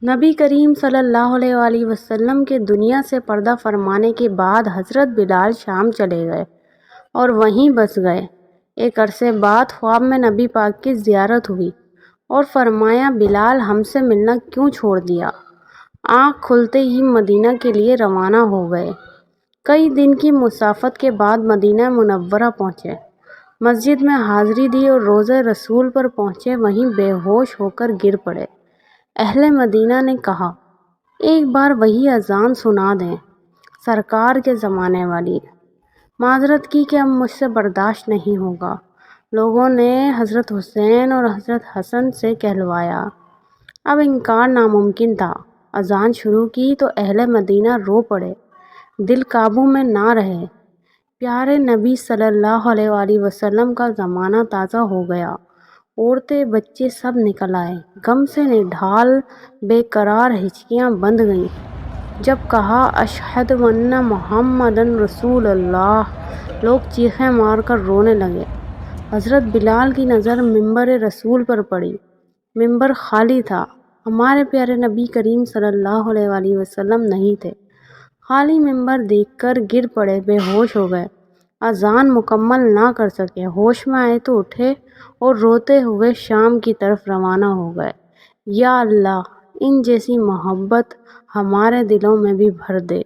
نبی کریم صلی اللہ علیہ وآلہ وسلم کے دنیا سے پردہ فرمانے کے بعد حضرت بلال شام چلے گئے اور وہیں بس گئے۔ ایک عرصے بعد خواب میں نبی پاک کی زیارت ہوئی اور فرمایا، بلال ہم سے ملنا کیوں چھوڑ دیا؟ آنکھ کھلتے ہی مدینہ کے لیے روانہ ہو گئے۔ کئی دن کی مسافت کے بعد مدینہ منورہ پہنچے، مسجد میں حاضری دی اور روضہ رسول پر پہنچے، وہیں بے ہوش ہو کر گر پڑے۔ اہل مدینہ نے کہا، ایک بار وہی اذان سنا دیں، سرکار کے زمانے والی۔ معذرت کی کہ اب مجھ سے برداشت نہیں ہوگا۔ لوگوں نے حضرت حسین اور حضرت حسن سے کہلوایا، اب انکار ناممکن تھا۔ اذان شروع کی تو اہل مدینہ رو پڑے، دل قابو میں نہ رہے۔ پیارے نبی صلی اللہ علیہ وآلہ وسلم کا زمانہ تازہ ہو گیا، عورتیں بچے سب نکل آئے، غم سے نڈھال بے قرار ہچکیاں بندھ گئیں۔ جب کہا اشہد ان محمدن رسول اللہ، لوگ چیخیں مار کر رونے لگے۔ حضرت بلال کی نظر ممبر رسول پر پڑی، ممبر خالی تھا، ہمارے پیارے نبی کریم صلی اللہ علیہ وآلہ وسلم نہیں تھے۔ خالی ممبر دیکھ کر گر پڑے، بے ہوش ہو گئے، اذان مکمل نہ کر سکے، ہوش میں آئے تو اٹھے اور روتے ہوئے شام کی طرف روانہ ہو گئے۔ یا اللہ، ان جیسی محبت ہمارے دلوں میں بھی بھر دے۔